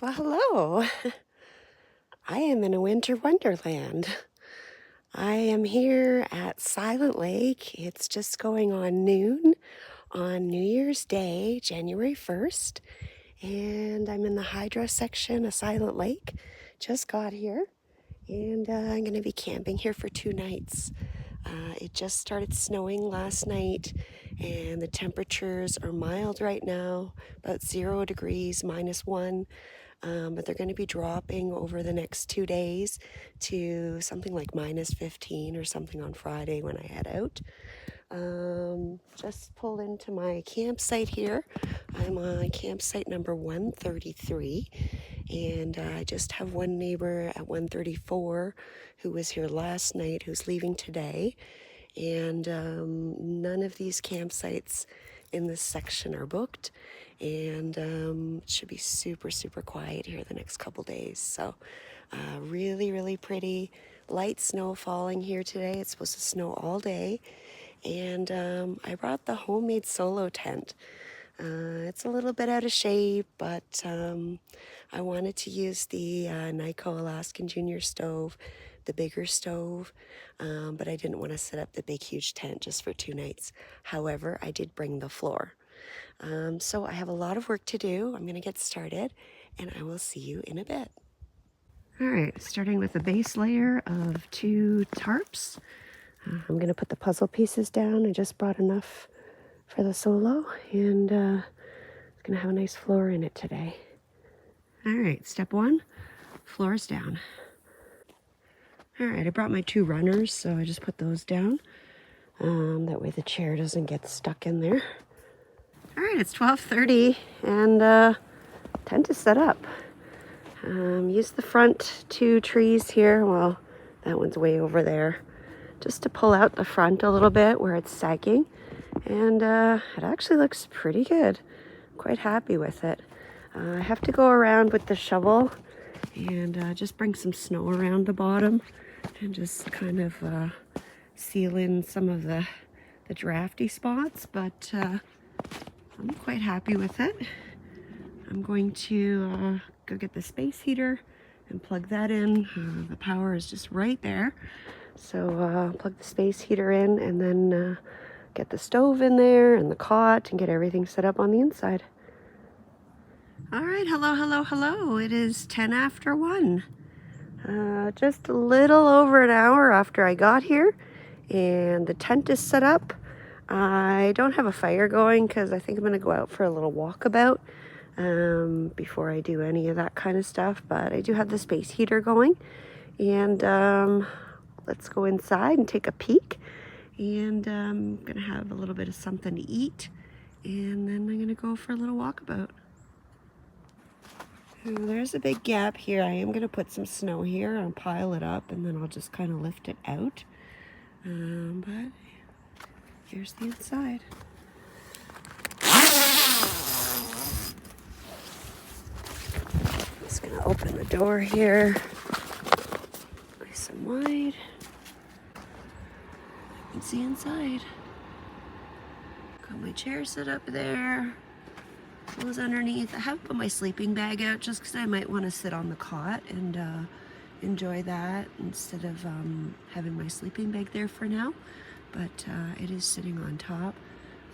Well, hello. I am in a winter wonderland. I am here at Silent Lake. It's just going on noon on New Year's Day, January 1st. And I'm in the hydro section of Silent Lake. Just got here. And I'm going to be camping here for 2 nights. It just started snowing last night, and the temperatures are mild right now, about 0 degrees, -1. But they're going to be dropping over the next 2 days to something like -15 or something on Friday when I head out. Just pulled into my campsite here. I'm on campsite number 133, and I just have one neighbor at 134 who was here last night who's leaving today. And none of these campsites in this section are booked, and it should be super quiet here the next couple days. So really pretty. Light snow falling here today. It's supposed to snow all day. And I brought the homemade solo tent. It's a little bit out of shape, but I wanted to use the Nyko Alaskan Junior stove, the bigger stove, but I didn't want to set up the big huge tent just for 2 nights. However, I did bring the floor. So I have a lot of work to do. I'm going to get started, and I will see you in a bit. All right, starting with a base layer of 2 tarps. I'm going to put the puzzle pieces down. I just brought enough for the solo, and it's going to have a nice floor in it today. All right, step 1, floor's down. All right, I brought my 2 runners, so I just put those down. That way the chair doesn't get stuck in there. All right, it's 12:30, and tent is set up. Use the front 2 trees here. Well, that one's way over there. Just to pull out the front a little bit where it's sagging. And it actually looks pretty good. Quite happy with it. I have to go around with the shovel and just bring some snow around the bottom and just kind of seal in some of the drafty spots, but I'm quite happy with it. I'm going to go get the space heater and plug that in. The power is just right there. So plug the space heater in, and then get the stove in there and the cot and get everything set up on the inside. All right, hello. It is 10 after 1. Just a little over an hour after I got here, and the tent is set up. I don't have a fire going because I think I'm going to go out for a little walkabout before I do any of that kind of stuff, but I do have the space heater going, and let's go inside and take a peek. And I'm gonna have a little bit of something to eat, and then I'm gonna go for a little walkabout. There's a big gap here. I am gonna put some snow here. I'll pile it up, and then I'll just kind of lift it out. But here's the inside. Just gonna open the door here. Nice and wide. You can see inside. Got my chair set up there. Clothes underneath. I haven't put my sleeping bag out just because I might want to sit on the cot and enjoy that instead of having my sleeping bag there for now. But it is sitting on top.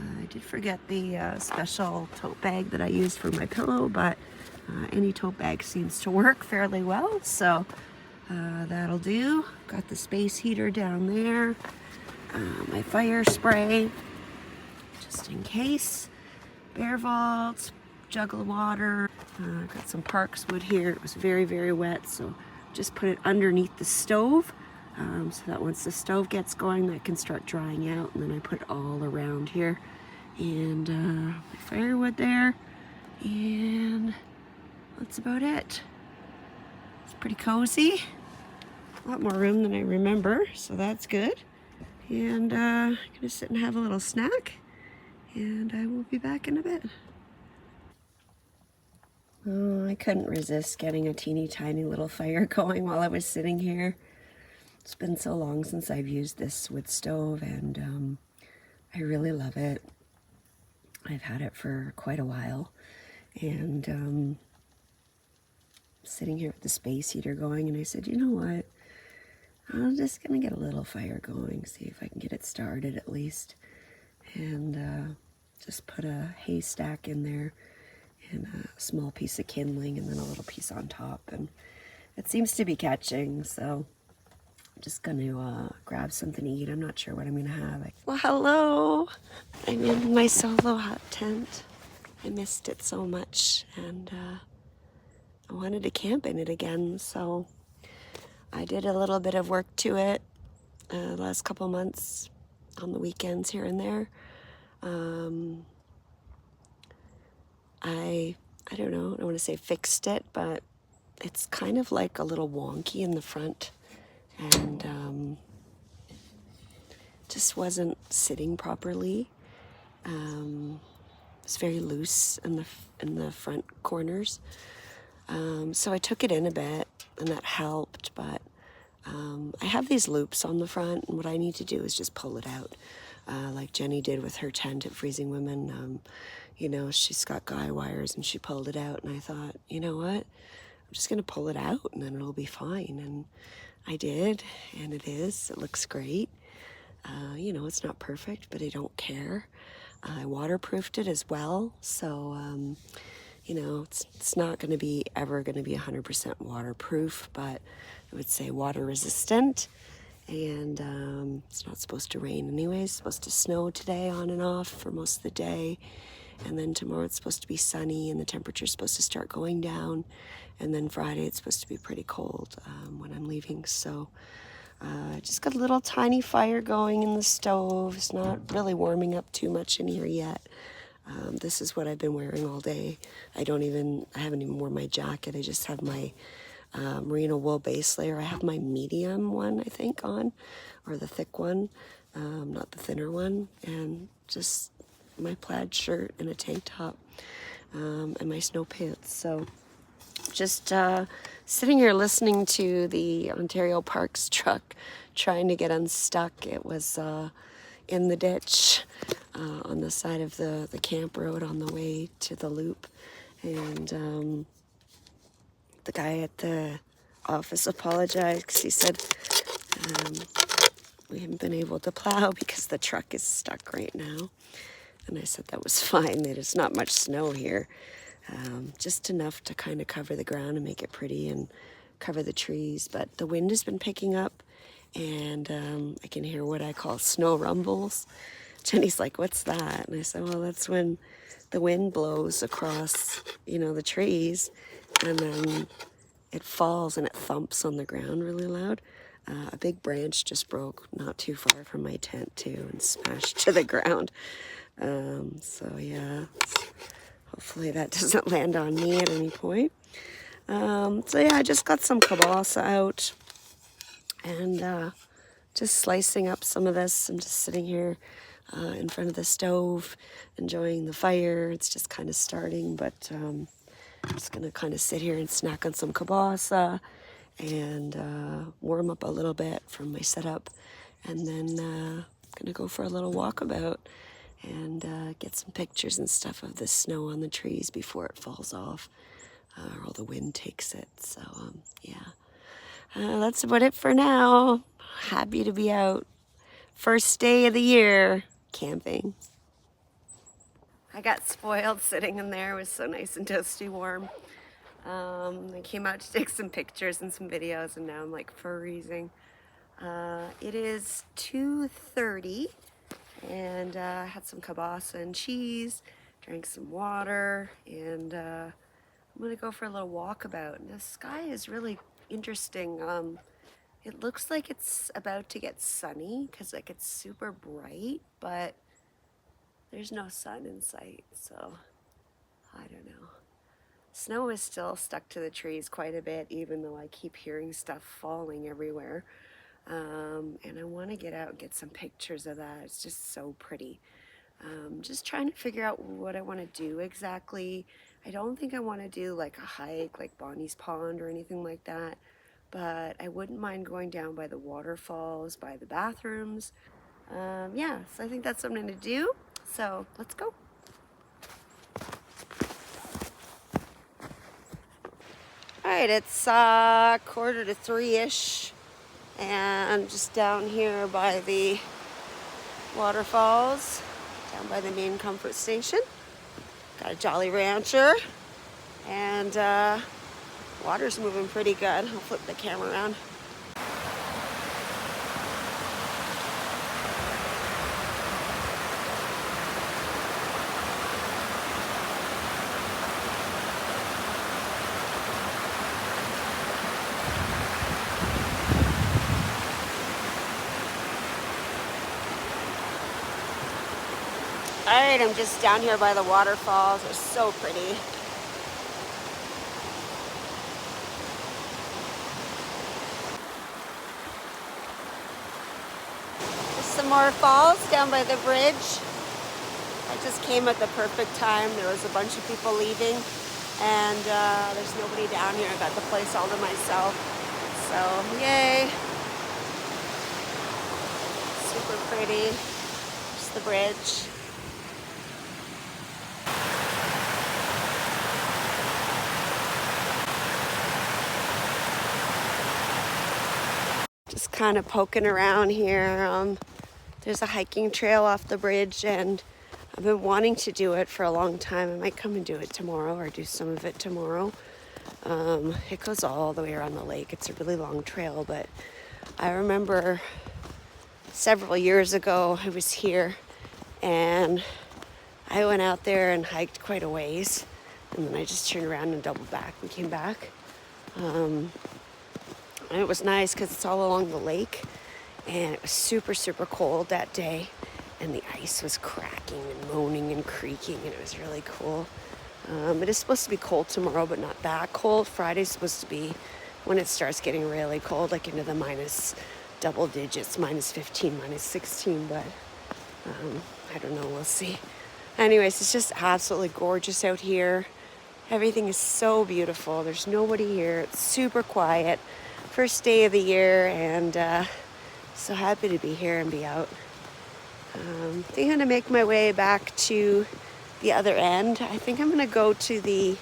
I did forget the special tote bag that I use for my pillow, but any tote bag seems to work fairly well, so that'll do. Got the space heater down there. My fire spray, just in case. Bear vaults, jug of water. Got some Parks wood here. It was very wet, so just put it underneath the stove so that once the stove gets going, that can start drying out. And then I put it all around here. And my firewood there. And that's about it. It's pretty cozy. A lot more room than I remember, so that's good. And I'm gonna sit and have a little snack and I will be back in a bit. Oh, I couldn't resist getting a teeny tiny little fire going while I was sitting here. It's been so long since I've used this wood stove, and I really love it. I've had it for quite a while, and sitting here with the space heater going, and I said, you know what? I'm just gonna get a little fire going, see if I can get it started at least, and just put a haystack in there and a small piece of kindling and then a little piece on top, and it seems to be catching, so I'm just gonna grab something to eat. I'm not sure what I'm gonna have. Well, hello! I'm in my solo hut tent. I missed it so much, and I wanted to camp in it again, so I did a little bit of work to it the last couple months on the weekends here and there. I don't know, I don't want to say fixed it, but it's kind of like a little wonky in the front, and just wasn't sitting properly. It's very loose in the front corners. So I took it in a bit, and that helped, but I have these loops on the front, and what I need to do is just pull it out, like Jenny did with her tent at Freezing Women. You know, she's got guy wires, and she pulled it out, and I thought, you know what, I'm just going to pull it out, and then it'll be fine, and I did, and it is. It looks great. You know, it's not perfect, but I don't care. I waterproofed it as well, so you know, it's not going to be ever going to be 100% waterproof, but I would say water resistant. And it's not supposed to rain anyways. It's supposed to snow today on and off for most of the day, and then tomorrow it's supposed to be sunny and the temperature's supposed to start going down, and then Friday it's supposed to be pretty cold when I'm leaving. So just got a little tiny fire going in the stove. It's not really warming up too much in here yet. This is what I've been wearing all day. I haven't even worn my jacket. I just have my merino wool base layer. I have my medium one, I think, on, or the thick one, not the thinner one, and just my plaid shirt and a tank top, and my snow pants. So just sitting here listening to the Ontario Parks truck trying to get unstuck. It was in the ditch on the side of the camp road on the way to the loop, and the guy at the office apologized because he said we haven't been able to plow because the truck is stuck right now. And I said that was fine. There's not much snow here, just enough to kind of cover the ground and make it pretty and cover the trees. But the wind has been picking up, and I can hear what I call snow rumbles. Jenny's like, what's that? And I said, well, that's when the wind blows across, you know, the trees, and then it falls and it thumps on the ground really loud. A big branch just broke not too far from my tent too and smashed to the ground. So yeah, hopefully that doesn't land on me at any point. So yeah, I just got some kielbasa out and just slicing up some of this. I'm just sitting here in front of the stove, enjoying the fire. It's just kind of starting, but I'm just gonna kind of sit here and snack on some kielbasa and warm up a little bit from my setup, and then gonna go for a little walkabout and get some pictures and stuff of the snow on the trees before it falls off or the wind takes it. So yeah, that's about it for now. Happy to be out. First day of the year camping. I got spoiled sitting in there. It was so nice and toasty warm. I came out to take some pictures and some videos, and now I'm like freezing. It is 2:30, and I had some kielbasa and cheese, drank some water, and I'm gonna go for a little walkabout. And the sky is really interesting. It looks like it's about to get sunny because like it's super bright, but there's no sun in sight, so I don't know. Snow is still stuck to the trees quite a bit, even though I keep hearing stuff falling everywhere. And I want to get out and get some pictures of that. It's just so pretty. Just trying to figure out what I want to do exactly. I don't think I want to do like a hike like Bonnie's Pond or anything like that, but I wouldn't mind going down by the waterfalls, by the bathrooms. Yeah, so I think that's what I'm going to do. So let's go. All right, it's 2:45-ish, and just down here by the waterfalls, down by the main comfort station. Got a Jolly Rancher, and water's moving pretty good. I'll flip the camera around. All right, I'm just down here by the waterfalls. They're so pretty. There's some more falls down by the bridge. I just came at the perfect time. There was a bunch of people leaving, and there's nobody down here. I got the place all to myself. So, yay. Super pretty. Just the bridge. Just kind of poking around here. There's a hiking trail off the bridge, and I've been wanting to do it for a long time. I might come and do it tomorrow, or do some of it tomorrow. It goes all the way around the lake. It's a really long trail, but I remember several years ago I was here, and I went out there and hiked quite a ways, and then I just turned around and doubled back and came back. And it was nice because it's all along the lake, and it was super, super cold that day, and the ice was cracking and moaning and creaking, and it was really cool. It is supposed to be cold tomorrow, but not that cold. Friday's supposed to be when it starts getting really cold, like into the minus double digits, -15, -16, but I don't know, we'll see. Anyways, it's just absolutely gorgeous out here. Everything is so beautiful. There's nobody here. It's super quiet. First day of the year, and so happy to be here and be out. I think I'm gonna make my way back to the other end. I think I'm gonna go to the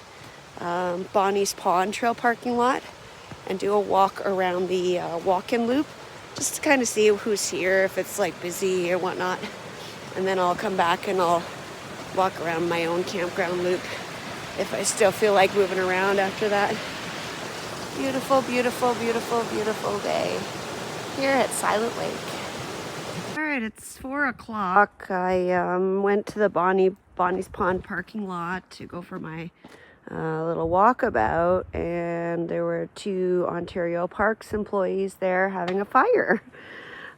Bonnie's Pond Trail parking lot and do a walk around the walk-in loop, just to kind of see who's here, if it's like busy or whatnot. And then I'll come back and I'll walk around my own campground loop if I still feel like moving around after that. Beautiful, beautiful, beautiful, beautiful day here at Silent Lake. All right, it's 4 o'clock. I went to the Bonnie's Pond parking lot to go for my little walkabout, and there were 2 Ontario Parks employees there having a fire.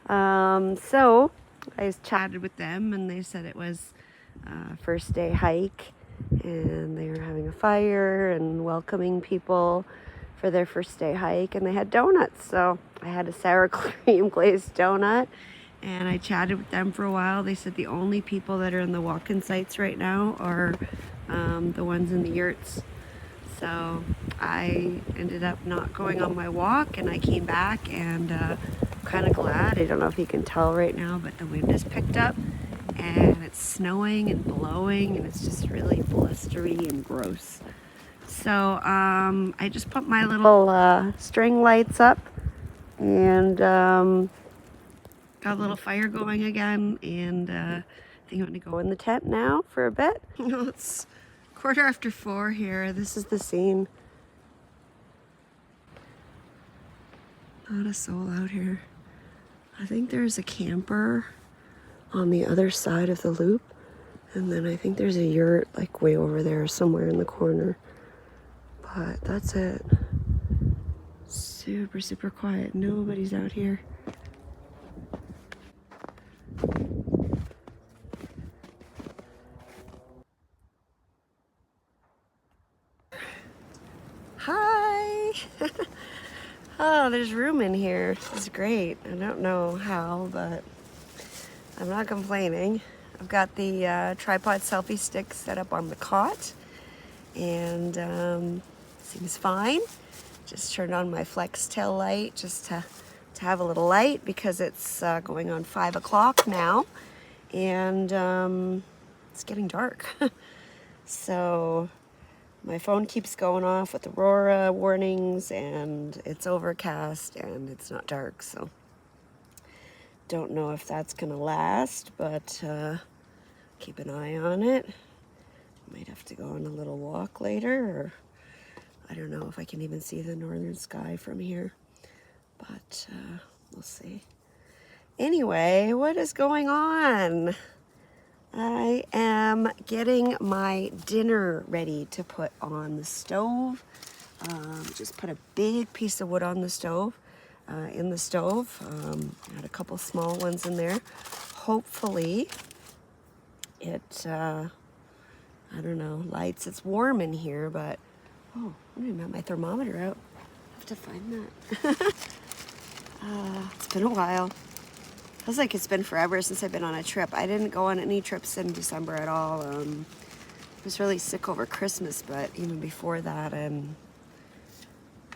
So I chatted with them, and they said it was first day hike, and they were having a fire and welcoming people for their first day hike, and they had donuts. So I had a sour cream glazed donut, and I chatted with them for a while. They said the only people that are in the walk-in sites right now are the ones in the yurts. So I ended up not going on my walk, and I came back, and kind of glad. I don't know if you can tell right now, but the wind has picked up, and it's snowing and blowing, and it's just really blustery and gross. So I just put my little string lights up, and got a little fire going again, and I think I'm going to go in the tent now for a bit. It's 4:15 here. This is the scene. Not a soul out here. I think there's a camper on the other side of the loop, and then I think there's a yurt like way over there somewhere in the corner. But that's it. Super, super quiet. Nobody's out here. Hi! Oh, there's room in here. This is great. I don't know how, but I'm not complaining. I've got the tripod selfie stick set up on the cot, and seems fine. Just turned on my flex tail light just to have a little light because it's going on 5 o'clock now, and it's getting dark. So my phone keeps going off with aurora warnings, and it's overcast and it's not dark, so don't know if that's gonna last, but keep an eye on it. Might have to go on a little walk later, or I don't know if I can even see the northern sky from here, but we'll see. Anyway, what is going on? I am getting my dinner ready to put on the stove. Just put a big piece of wood on the stove, in the stove. Had a couple small ones in there. Hopefully it, I don't know, lights. It's warm in here, but, oh, I don't even have my thermometer out. I have to find that. It's been a while. Feels like it's been forever since I've been on a trip. I didn't go on any trips in December at all. I was really sick over Christmas, but even before that, I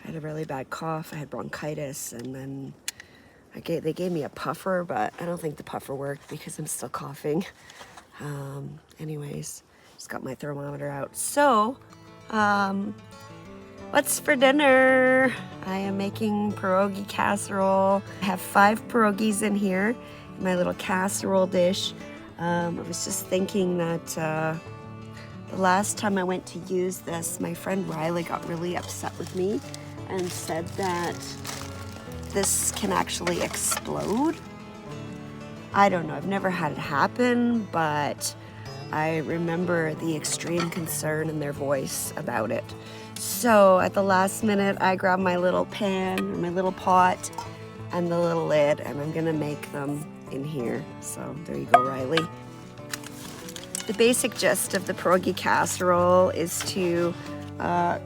had a really bad cough. I had bronchitis, and then they gave me a puffer, but I don't think the puffer worked because I'm still coughing. Anyways, just got my thermometer out. So, what's for dinner? I am making pierogi casserole. I have 5 pierogis in here in my little casserole dish. I was just thinking that the last time I went to use this, my friend Riley got really upset with me and said that this can actually explode. I don't know, I've never had it happen, but I remember the extreme concern in their voice about it. So at the last minute, I grabbed my little pan, or my little pot, and the little lid, and I'm gonna make them in here. So there you go, Riley. The basic gist of the pierogi casserole is to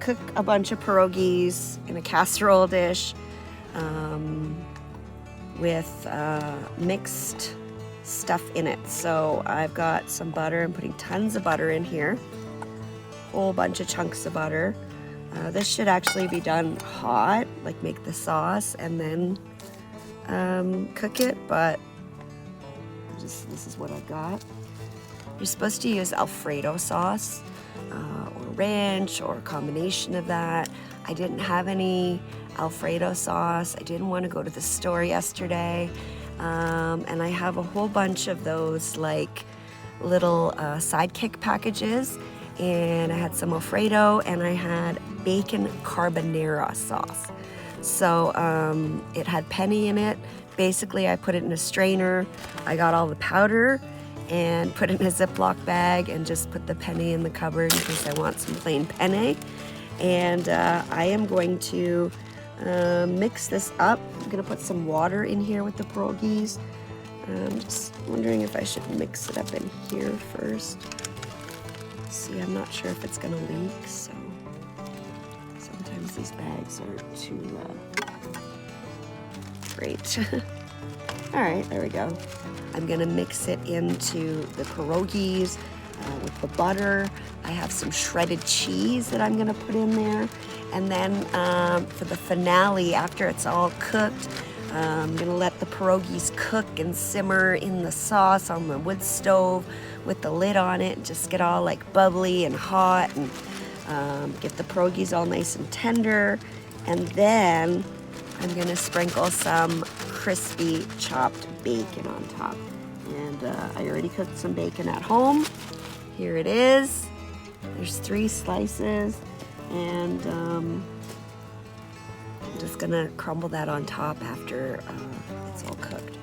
cook a bunch of pierogis in a casserole dish with mixed stuff in it. So I've got some butter. I'm putting tons of butter in here, whole bunch of chunks of butter. This should actually be done hot, like make the sauce and then cook it, but this is what I've got. You're supposed to use Alfredo sauce or ranch or a combination of that. I didn't have any Alfredo sauce. I didn't want to go to the store yesterday. And I have a whole bunch of those like little sidekick packages, and I had some Alfredo and I had bacon carbonara sauce. So it had penny in it. Basically, I put it in a strainer. I got all the powder and put it in a Ziploc bag and just put the penny in the cupboard in case I want some plain penne. And I am going to mix this up. I'm gonna put some water in here with the pierogis. I'm just wondering if I should mix it up in here first. See, I'm not sure if it's gonna leak, so sometimes these bags aren't too great. All right, there we go. I'm gonna mix it into the pierogis with the butter. I have some shredded cheese that I'm gonna put in there. And then for the finale, after it's all cooked, I'm gonna let the pierogis cook and simmer in the sauce on the wood stove with the lid on it, and just get all like bubbly and hot, and get the pierogis all nice and tender. And then I'm gonna sprinkle some crispy chopped bacon on top. And I already cooked some bacon at home. Here it is. There's 3 slices. And I'm just gonna crumble that on top after it's all cooked.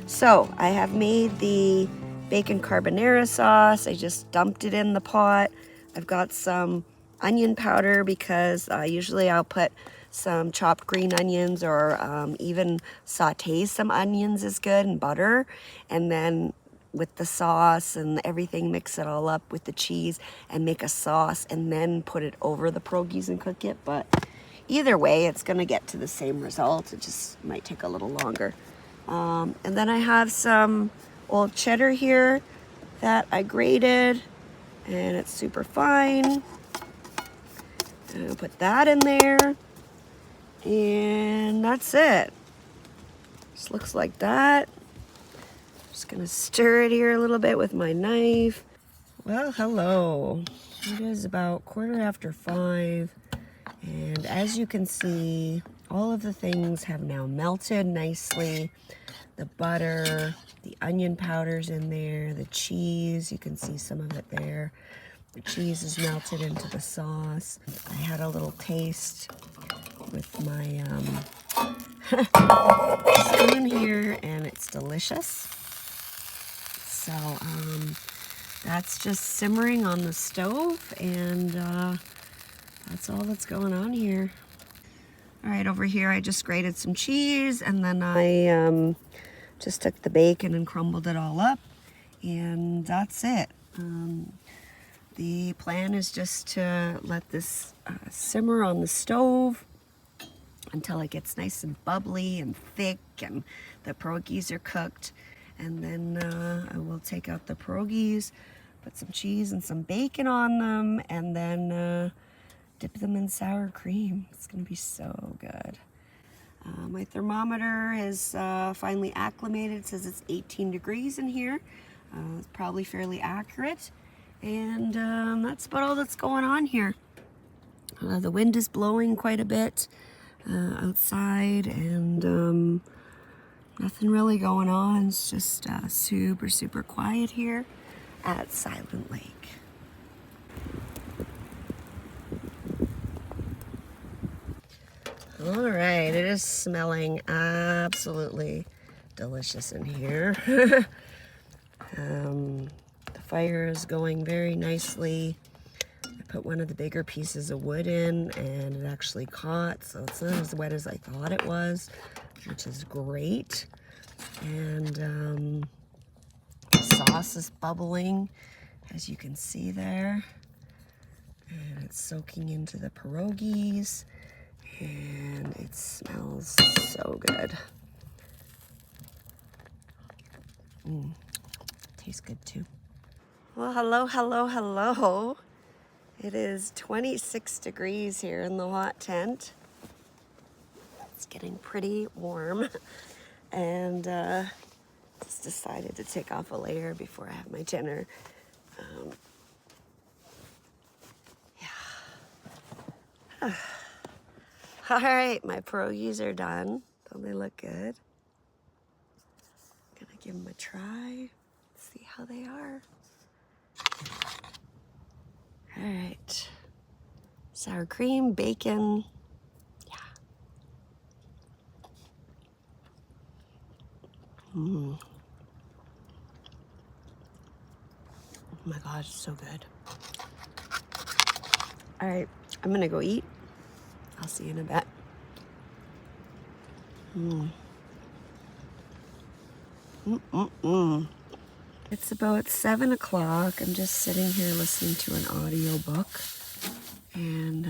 So I have made the bacon carbonara sauce. I just dumped it in the pot. I've got some onion powder because usually I'll put some chopped green onions, or even saute some onions is good, and butter, and then with the sauce and everything, mix it all up with the cheese and make a sauce, and then put it over the pierogis and cook it. But either way, it's gonna get to the same result. It just might take a little longer. And then I have some old cheddar here. That I grated, and it's super fine. And I'll put that in there, and that's it. Just looks like that. Just gonna stir it here a little bit with my knife. Well, hello. It is about 5:15, and as you can see, all of the things have now melted nicely. The butter, the onion powder's in there, the cheese, you can see some of it there. The cheese is melted into the sauce. I had a little taste with my spoon here, and it's delicious. So that's just simmering on the stove, and that's all that's going on here. All right, over here I just grated some cheese, and then I just took the bacon and crumbled it all up, and that's it. The plan is just to let this simmer on the stove until it gets nice and bubbly and thick and the pierogies are cooked. And then I will take out the pierogies, put some cheese and some bacon on them, and then dip them in sour cream. It's gonna be so good. My thermometer is finally acclimated. It says it's 18 degrees in here. It's probably fairly accurate. And that's about all that's going on here. The wind is blowing quite a bit outside, and nothing really going on. It's just super, super quiet here at Silent Lake. All right, it is smelling absolutely delicious in here. The fire is going very nicely. I put one of the bigger pieces of wood in, and it actually caught, so it's not as wet as I thought it was, which is great. And the sauce is bubbling, as you can see there, and it's soaking into the pierogies, and it smells so good. Tastes good too. Well, hello, hello, hello. It is 26 degrees here in the hot tent. It's getting pretty warm, and just decided to take off a layer before I have my dinner. Yeah. All right, my pierogies are done. Don't they look good? Gonna give them a try, see how they are. All right, sour cream, bacon, yeah. Oh my God, it's so good. All right, I'm gonna go eat. I'll see you in a bit. It's about 7 o'clock. I'm just sitting here listening to an audiobook, and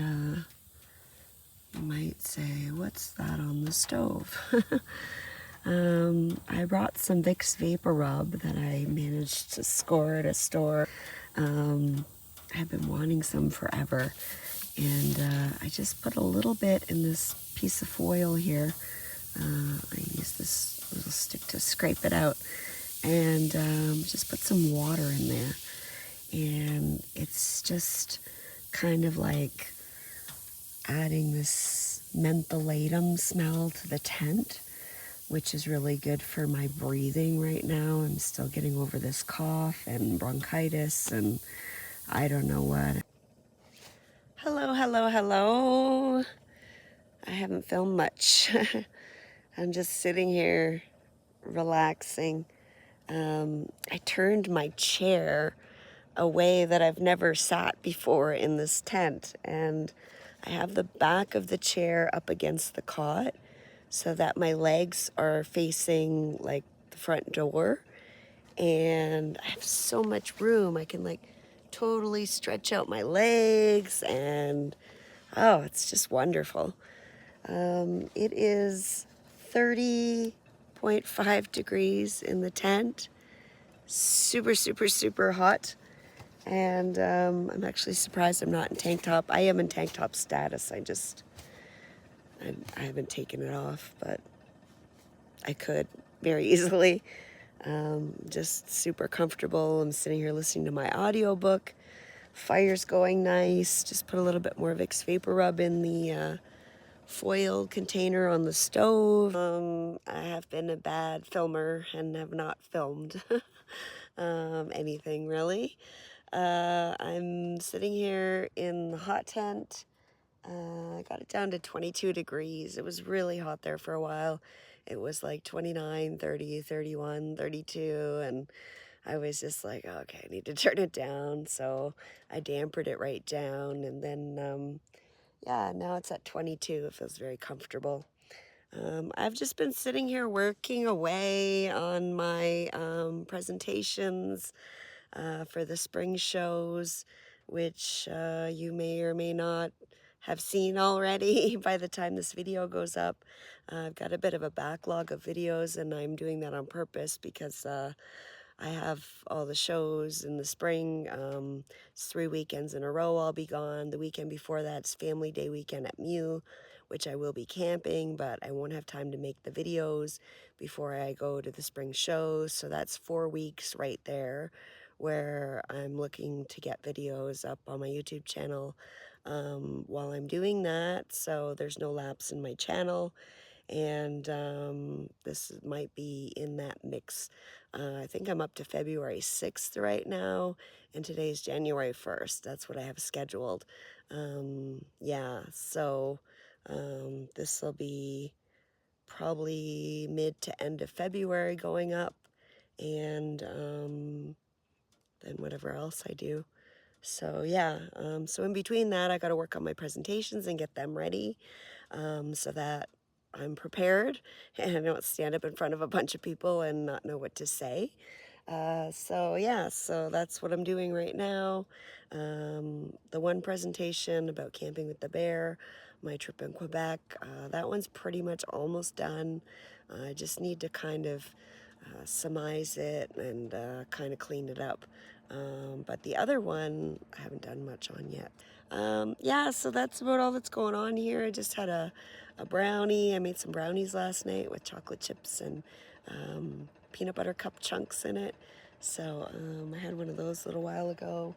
you might say, what's that on the stove? I brought some Vicks Vapor Rub that I managed to score at a store. I've been wanting some forever, and I just put a little bit in this piece of foil here. I use this little stick to scrape it out, and just put some water in there, and it's just kind of like adding this mentholatum smell to the tent, which is really good for my breathing right now. I'm still getting over this cough and bronchitis and I don't know what. Hello, hello, hello. I haven't filmed much. I'm just sitting here relaxing. I turned my chair a way that I've never sat before in this tent, and I have the back of the chair up against the cot so that my legs are facing like the front door, and I have so much room. I can like totally stretch out my legs, and oh, it's just wonderful. It is 30.5 degrees in the tent. super, super, super hot. And I'm actually surprised I'm not in tank top. I am in tank top status. I haven't taken it off, but I could very easily. Just super comfortable. I'm sitting here listening to my audiobook. Fire's going nice. Just put a little bit more Vicks Vapor Rub in the foil container on the stove. I have been a bad filmer and have not filmed anything really. I'm sitting here in the hot tent. I got it down to 22 degrees. It was really hot there for a while. It was like 29, 30, 31, 32, and I was just like, okay, I need to turn it down. So I dampened it right down, and then, yeah, now it's at 22. It feels very comfortable. I've just been sitting here working away on my presentations for the spring shows, which you may or may not have seen already by the time this video goes up. I've got a bit of a backlog of videos, and I'm doing that on purpose because I have all the shows in the spring. It's 3 weekends in a row I'll be gone. The weekend before that's Family Day weekend at Mew, which I will be camping, but I won't have time to make the videos before I go to the spring shows. So that's 4 weeks right there where I'm looking to get videos up on my YouTube channel while I'm doing that. So there's no lapse in my channel. And this might be in that mix. I think I'm up to February 6th right now, and today's January 1st. That's what I have scheduled. Yeah, so this will be probably mid to end of February going up, and then whatever else I do. So yeah, so in between that, I got to work on my presentations and get them ready so that I'm prepared and I don't stand up in front of a bunch of people and not know what to say. So yeah, so that's what I'm doing right now. The one presentation about camping with the bear, my trip in Quebec, that one's pretty much almost done. I just need to kind of surmise it and kind of clean it up. But the other one I haven't done much on yet. Yeah, so that's about all that's going on here. I just had a brownie. I made some brownies last night with chocolate chips and peanut butter cup chunks in it. So I had one of those a little while ago.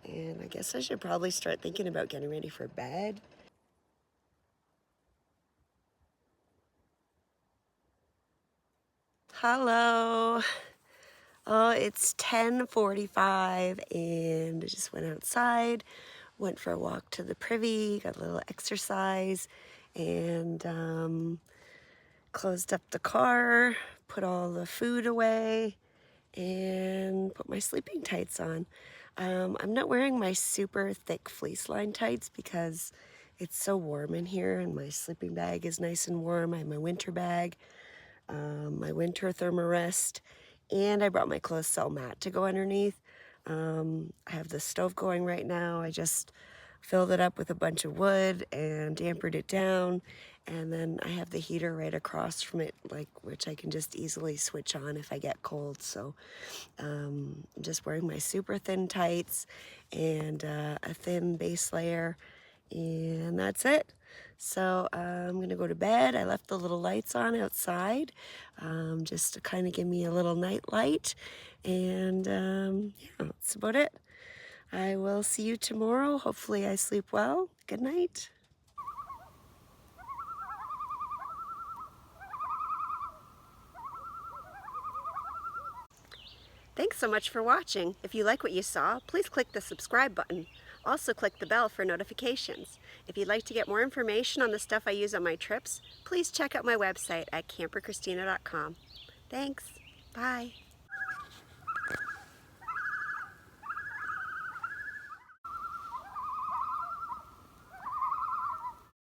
And I guess I should probably start thinking about getting ready for bed. Hello. Oh, it's 10:45 and I just went outside, went for a walk to the privy, got a little exercise, and closed up the car, put all the food away, and put my sleeping tights on. I'm not wearing my super thick fleece line tights because it's so warm in here, and my sleeping bag is nice and warm. I have my winter bag, my winter thermarest, and I brought my clothes cell mat to go underneath. I have the stove going right now. I just filled it up with a bunch of wood and dampened it down, and then I have the heater right across from it, like, which I can just easily switch on if I get cold. So I'm just wearing my super thin tights and a thin base layer, and that's it. So I'm gonna go to bed. I left the little lights on outside just to kind of give me a little night light, and yeah, that's about it. I will see you tomorrow. Hopefully I sleep well. Good night. Thanks so much for watching. If you like what you saw, please click the subscribe button. Also click the bell for notifications. If you'd like to get more information on the stuff I use on my trips, please check out my website at CamperChristina.com. Thanks. Bye.